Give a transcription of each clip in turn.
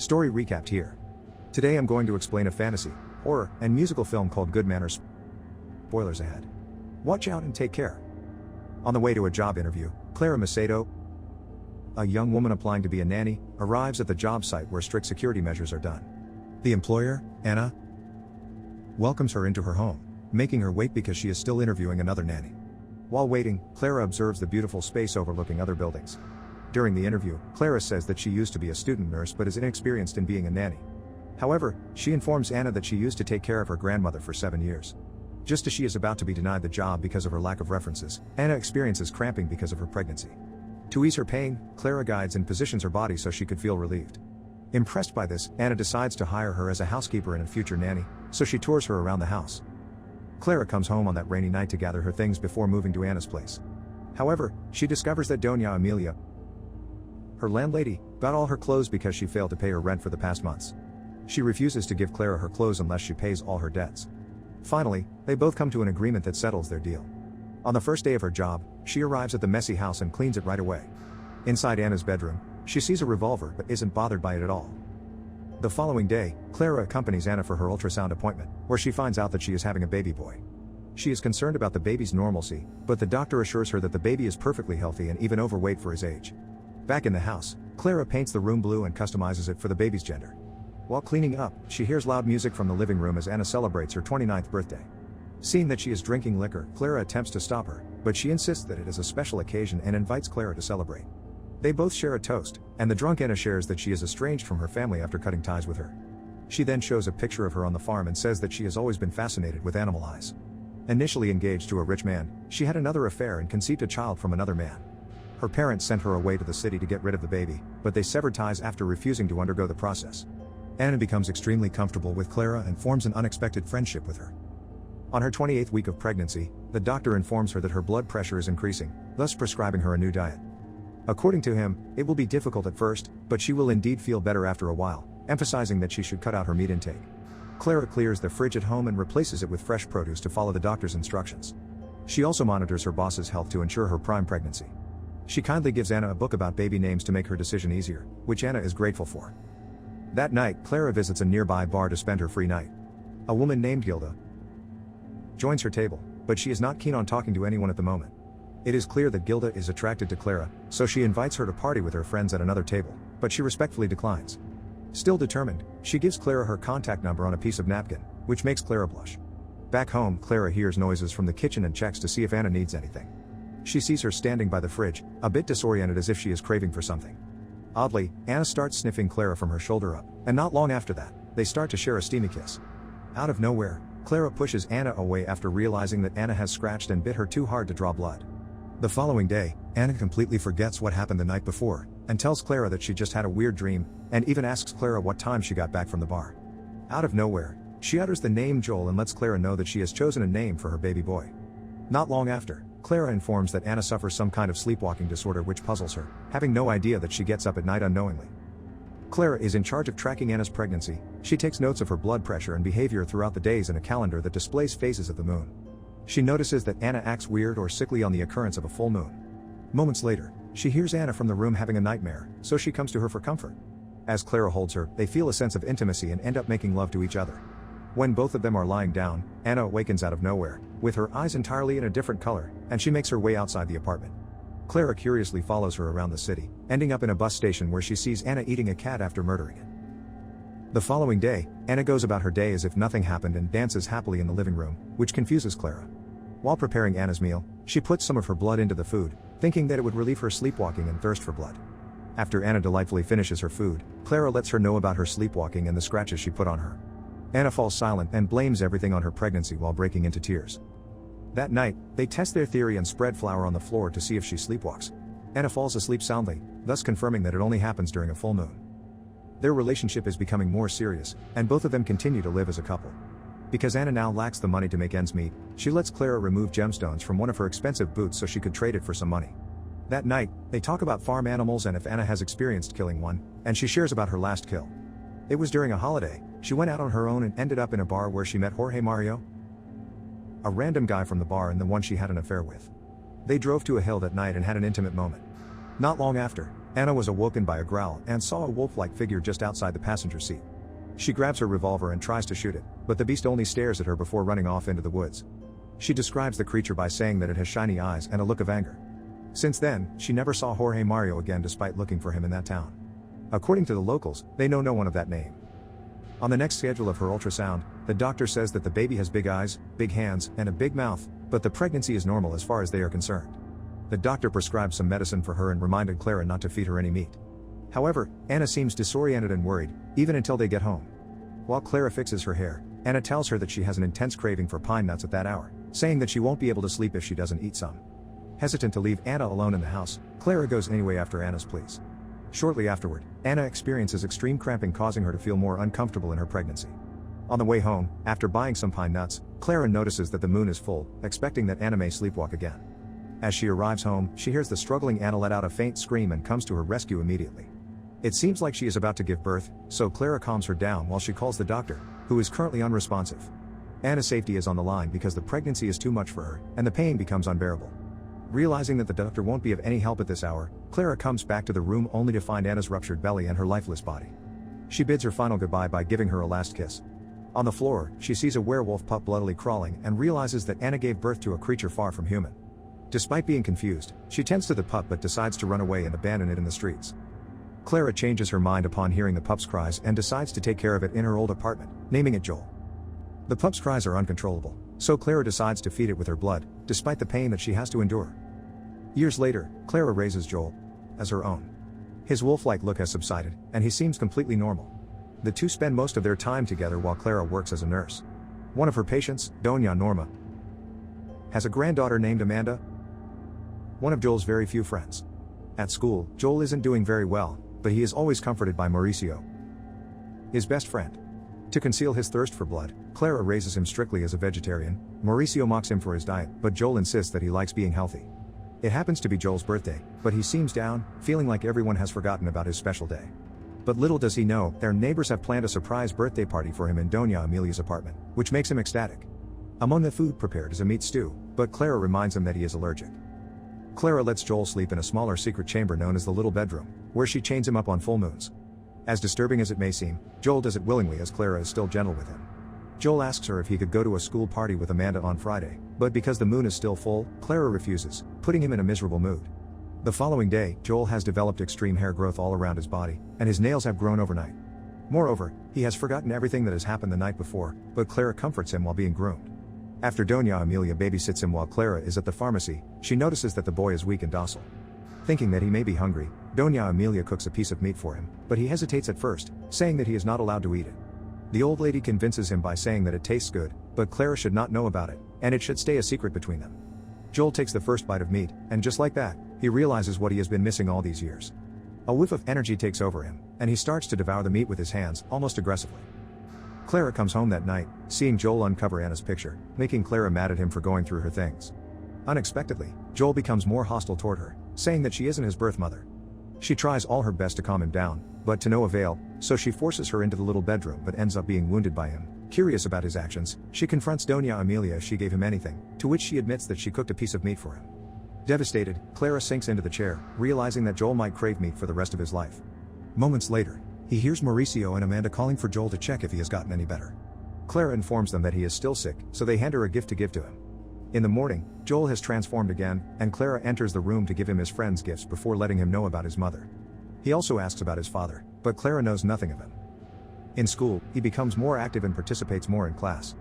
Story recapped here. Today I'm going to explain a fantasy, horror, and musical film called Good Manners. Spoilers ahead. Watch out and take care. On the way to a job interview, Clara Macedo, a young woman applying to be a nanny, arrives at the job site where strict security measures are done. The employer, Anna, welcomes her into her home, making her wait because she is still interviewing another nanny. While waiting, Clara observes the beautiful space overlooking other buildings. During the interview, Clara says that she used to be a student nurse but is inexperienced in being a nanny. However, she informs Anna that she used to take care of her grandmother for 7 years. Just as she is about to be denied the job because of her lack of references, Anna experiences cramping because of her pregnancy. To ease her pain, Clara guides and positions her body so she could feel relieved. Impressed by this, Anna decides to hire her as a housekeeper and a future nanny, so she tours her around the house. Clara comes home on that rainy night to gather her things before moving to Anna's place. However, she discovers that Doña Amelia, her landlady, got all her clothes because she failed to pay her rent for the past months. She refuses to give Clara her clothes unless she pays all her debts. Finally, they both come to an agreement that settles their deal. On the first day of her job, she arrives at the messy house and cleans it right away. Inside Anna's bedroom, she sees a revolver but isn't bothered by it at all. The following day, Clara accompanies Anna for her ultrasound appointment, where she finds out that she is having a baby boy. She is concerned about the baby's normalcy, but the doctor assures her that the baby is perfectly healthy and even overweight for his age. Back in the house, Clara paints the room blue and customizes it for the baby's gender. While cleaning up, she hears loud music from the living room as Anna celebrates her 29th birthday. Seeing that she is drinking liquor, Clara attempts to stop her, but she insists that it is a special occasion and invites Clara to celebrate. They both share a toast, and the drunk Anna shares that she is estranged from her family after cutting ties with her. She then shows a picture of her on the farm and says that she has always been fascinated with animal eyes. Initially engaged to a rich man, she had another affair and conceived a child from another man. Her parents sent her away to the city to get rid of the baby, but they severed ties after refusing to undergo the process. Anna becomes extremely comfortable with Clara and forms an unexpected friendship with her. On her 28th week of pregnancy, the doctor informs her that her blood pressure is increasing, thus prescribing her a new diet. According to him, it will be difficult at first, but she will indeed feel better after a while, emphasizing that she should cut out her meat intake. Clara clears the fridge at home and replaces it with fresh produce to follow the doctor's instructions. She also monitors her boss's health to ensure her prime pregnancy. She kindly gives Anna a book about baby names to make her decision easier, which Anna is grateful for. That night, Clara visits a nearby bar to spend her free night. A woman named Gilda joins her table, but she is not keen on talking to anyone at the moment. It is clear that Gilda is attracted to Clara, so she invites her to party with her friends at another table, but she respectfully declines. Still determined, she gives Clara her contact number on a piece of napkin, which makes Clara blush. Back home, Clara hears noises from the kitchen and checks to see if Anna needs anything. She sees her standing by the fridge, a bit disoriented as if she is craving for something. Oddly, Anna starts sniffing Clara from her shoulder up, and not long after that, they start to share a steamy kiss. Out of nowhere, Clara pushes Anna away after realizing that Anna has scratched and bit her too hard to draw blood. The following day, Anna completely forgets what happened the night before, and tells Clara that she just had a weird dream, and even asks Clara what time she got back from the bar. Out of nowhere, she utters the name Joel and lets Clara know that she has chosen a name for her baby boy. Not long after, Clara informs that Anna suffers some kind of sleepwalking disorder which puzzles her, having no idea that she gets up at night unknowingly. Clara is in charge of tracking Anna's pregnancy. She takes notes of her blood pressure and behavior throughout the days in a calendar that displays phases of the moon. She notices that Anna acts weird or sickly on the occurrence of a full moon. Moments later, she hears Anna from the room having a nightmare, so she comes to her for comfort. As Clara holds her, they feel a sense of intimacy and end up making love to each other. When both of them are lying down, Anna awakens out of nowhere, with her eyes entirely in a different color, and she makes her way outside the apartment. Clara curiously follows her around the city, ending up in a bus station where she sees Anna eating a cat after murdering it. The following day, Anna goes about her day as if nothing happened and dances happily in the living room, which confuses Clara. While preparing Anna's meal, she puts some of her blood into the food, thinking that it would relieve her sleepwalking and thirst for blood. After Anna delightfully finishes her food, Clara lets her know about her sleepwalking and the scratches she put on her. Anna falls silent and blames everything on her pregnancy while breaking into tears. That night, they test their theory and spread flour on the floor to see if she sleepwalks. Anna falls asleep soundly, thus confirming that it only happens during a full moon. Their relationship is becoming more serious, and both of them continue to live as a couple. Because Anna now lacks the money to make ends meet, she lets Clara remove gemstones from one of her expensive boots so she could trade it for some money. That night, they talk about farm animals and if Anna has experienced killing one, and she shares about her last kill. It was during a holiday. She went out on her own and ended up in a bar where she met Jorge Mario, a random guy from the bar and the one she had an affair with. They drove to a hill that night and had an intimate moment. Not long after, Anna was awoken by a growl and saw a wolf-like figure just outside the passenger seat. She grabs her revolver and tries to shoot it, but the beast only stares at her before running off into the woods. She describes the creature by saying that it has shiny eyes and a look of anger. Since then, she never saw Jorge Mario again despite looking for him in that town. According to the locals, they know no one of that name. On the next schedule of her ultrasound, the doctor says that the baby has big eyes, big hands, and a big mouth, but the pregnancy is normal as far as they are concerned. The doctor prescribed some medicine for her and reminded Clara not to feed her any meat. However, Anna seems disoriented and worried, even until they get home. While Clara fixes her hair, Anna tells her that she has an intense craving for pine nuts at that hour, saying that she won't be able to sleep if she doesn't eat some. Hesitant to leave Anna alone in the house, Clara goes anyway after Anna's pleas. Shortly afterward, Anna experiences extreme cramping, causing her to feel more uncomfortable in her pregnancy. On the way home, after buying some pine nuts, Clara notices that the moon is full, expecting that Anna may sleepwalk again. As she arrives home, she hears the struggling Anna let out a faint scream and comes to her rescue immediately. It seems like she is about to give birth, so Clara calms her down while she calls the doctor, who is currently unresponsive. Anna's safety is on the line because the pregnancy is too much for her, and the pain becomes unbearable. Realizing that the doctor won't be of any help at this hour, Clara comes back to the room only to find Anna's ruptured belly and her lifeless body. She bids her final goodbye by giving her a last kiss. On the floor, she sees a werewolf pup bloodily crawling and realizes that Anna gave birth to a creature far from human. Despite being confused, she tends to the pup but decides to run away and abandon it in the streets. Clara changes her mind upon hearing the pup's cries and decides to take care of it in her old apartment, naming it Joel. The pup's cries are uncontrollable, so Clara decides to feed it with her blood, despite the pain that she has to endure. Years later, Clara raises Joel as her own. His wolf-like look has subsided, and he seems completely normal. The two spend most of their time together while Clara works as a nurse. One of her patients, Doña Norma, has a granddaughter named Amanda, one of Joel's very few friends. At school, Joel isn't doing very well, but he is always comforted by Mauricio, his best friend. To conceal his thirst for blood, Clara raises him strictly as a vegetarian. Mauricio mocks him for his diet, but Joel insists that he likes being healthy. It happens to be Joel's birthday, but he seems down, feeling like everyone has forgotten about his special day. But little does he know, their neighbors have planned a surprise birthday party for him in Doña Amelia's apartment, which makes him ecstatic. Among the food prepared is a meat stew, but Clara reminds him that he is allergic. Clara lets Joel sleep in a smaller secret chamber known as the Little Bedroom, where she chains him up on full moons. As disturbing as it may seem, Joel does it willingly as Clara is still gentle with him. Joel asks her if he could go to a school party with Amanda on Friday, but because the moon is still full, Clara refuses, putting him in a miserable mood. The following day, Joel has developed extreme hair growth all around his body, and his nails have grown overnight. Moreover, he has forgotten everything that has happened the night before, but Clara comforts him while being groomed. After Doña Amelia babysits him while Clara is at the pharmacy, she notices that the boy is weak and docile. Thinking that he may be hungry, Doña Amelia cooks a piece of meat for him, but he hesitates at first, saying that he is not allowed to eat it. The old lady convinces him by saying that it tastes good, but Clara should not know about it, and it should stay a secret between them. Joel takes the first bite of meat, and just like that, he realizes what he has been missing all these years. A whiff of energy takes over him, and he starts to devour the meat with his hands, almost aggressively. Clara comes home that night, seeing Joel uncover Anna's picture, making Clara mad at him for going through her things. Unexpectedly, Joel becomes more hostile toward her, saying that she isn't his birth mother. She tries all her best to calm him down, but to no avail, so she forces her into the little bedroom but ends up being wounded by him. Curious about his actions, she confronts Doña Amelia if she gave him anything, to which she admits that she cooked a piece of meat for him. Devastated, Clara sinks into the chair, realizing that Joel might crave meat for the rest of his life. Moments later, he hears Mauricio and Amanda calling for Joel to check if he has gotten any better. Clara informs them that he is still sick, so they hand her a gift to give to him. In the morning, Joel has transformed again, and Clara enters the room to give him his friends gifts before letting him know about his mother. He also asks about his father, but Clara knows nothing of him. In school, he becomes more active and participates more in class.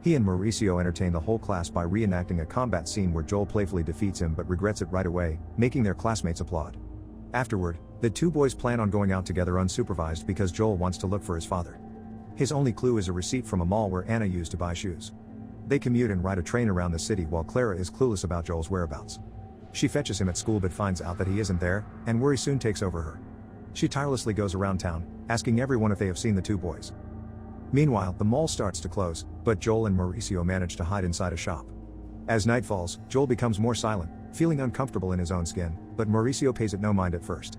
He and Mauricio entertain the whole class by reenacting a combat scene where Joel playfully defeats him but regrets it right away, making their classmates applaud. Afterward, the two boys plan on going out together unsupervised because Joel wants to look for his father. His only clue is a receipt from a mall where Anna used to buy shoes. They commute and ride a train around the city while Clara is clueless about Joel's whereabouts. She fetches him at school but finds out that he isn't there, and worry soon takes over her. She tirelessly goes around town, asking everyone if they have seen the two boys. Meanwhile, the mall starts to close, but Joel and Mauricio manage to hide inside a shop. As night falls, Joel becomes more silent, feeling uncomfortable in his own skin, but Mauricio pays it no mind at first.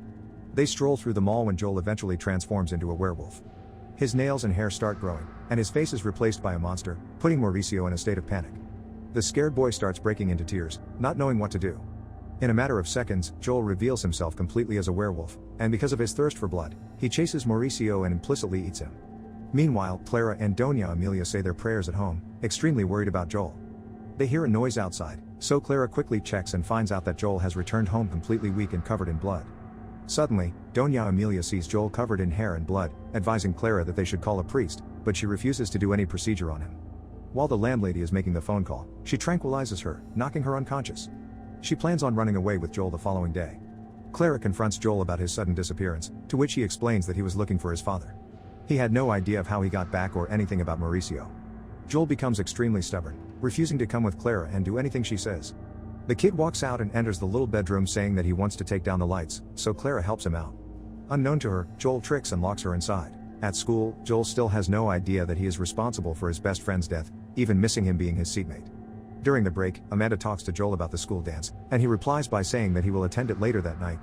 They stroll through the mall when Joel eventually transforms into a werewolf. His nails and hair start growing, and his face is replaced by a monster, putting Mauricio in a state of panic. The scared boy starts breaking into tears, not knowing what to do. In a matter of seconds, Joel reveals himself completely as a werewolf, and because of his thirst for blood, he chases Mauricio and implicitly eats him. Meanwhile, Clara and Doña Amelia say their prayers at home, extremely worried about Joel. They hear a noise outside, so Clara quickly checks and finds out that Joel has returned home completely weak and covered in blood. Suddenly, Doña Amelia sees Joel covered in hair and blood, advising Clara that they should call a priest, but she refuses to do any procedure on him. While the landlady is making the phone call, she tranquilizes her, knocking her unconscious. She plans on running away with Joel the following day. Clara confronts Joel about his sudden disappearance, to which he explains that he was looking for his father. He had no idea of how he got back or anything about Mauricio. Joel becomes extremely stubborn, refusing to come with Clara and do anything she says. The kid walks out and enters the little bedroom saying that he wants to take down the lights, so Clara helps him out. Unknown to her, Joel tricks and locks her inside. At school, Joel still has no idea that he is responsible for his best friend's death, even missing him being his seatmate. During the break, Amanda talks to Joel about the school dance, and he replies by saying that he will attend it later that night.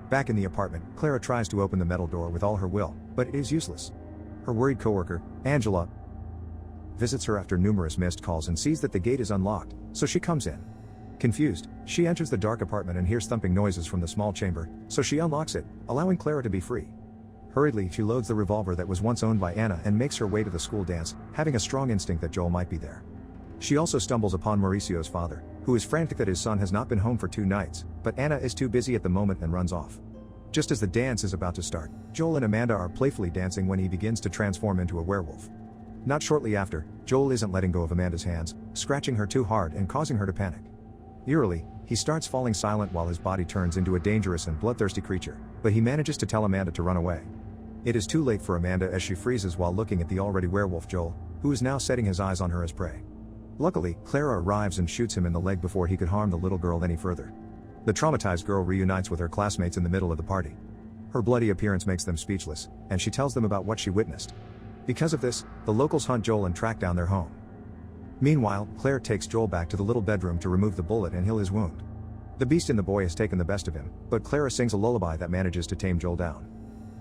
Back in the apartment, Clara tries to open the metal door with all her will, but it is useless. Her worried coworker, Angela, visits her after numerous missed calls and sees that the gate is unlocked, so she comes in. Confused, she enters the dark apartment and hears thumping noises from the small chamber, so she unlocks it, allowing Clara to be free. Hurriedly, she loads the revolver that was once owned by Anna and makes her way to the school dance, having a strong instinct that Joel might be there. She also stumbles upon Mauricio's father, who is frantic that his son has not been home for 2 nights, but Anna is too busy at the moment and runs off. Just as the dance is about to start, Joel and Amanda are playfully dancing when he begins to transform into a werewolf. Not shortly after, Joel isn't letting go of Amanda's hands, scratching her too hard and causing her to panic. Eerily, he starts falling silent while his body turns into a dangerous and bloodthirsty creature, but he manages to tell Amanda to run away. It is too late for Amanda as she freezes while looking at the already werewolf Joel, who is now setting his eyes on her as prey. Luckily, Clara arrives and shoots him in the leg before he could harm the little girl any further. The traumatized girl reunites with her classmates in the middle of the party. Her bloody appearance makes them speechless, and she tells them about what she witnessed. Because of this, the locals hunt Joel and track down their home. Meanwhile, Claire takes Joel back to the little bedroom to remove the bullet and heal his wound. The beast in the boy has taken the best of him, but Clara sings a lullaby that manages to tame Joel down.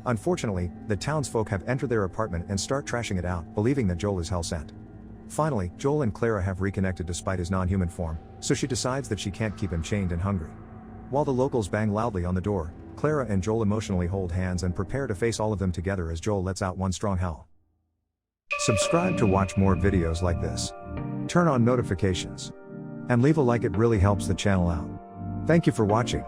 Unfortunately, the townsfolk have entered their apartment and start trashing it out, believing that Joel is hell-sent. Finally, Joel and Clara have reconnected despite his non-human form, so she decides that she can't keep him chained and hungry. While the locals bang loudly on the door, Clara and Joel emotionally hold hands and prepare to face all of them together as Joel lets out one strong howl. Subscribe to watch more videos like this. Turn on notifications. And leave a like, it really helps the channel out. Thank you for watching.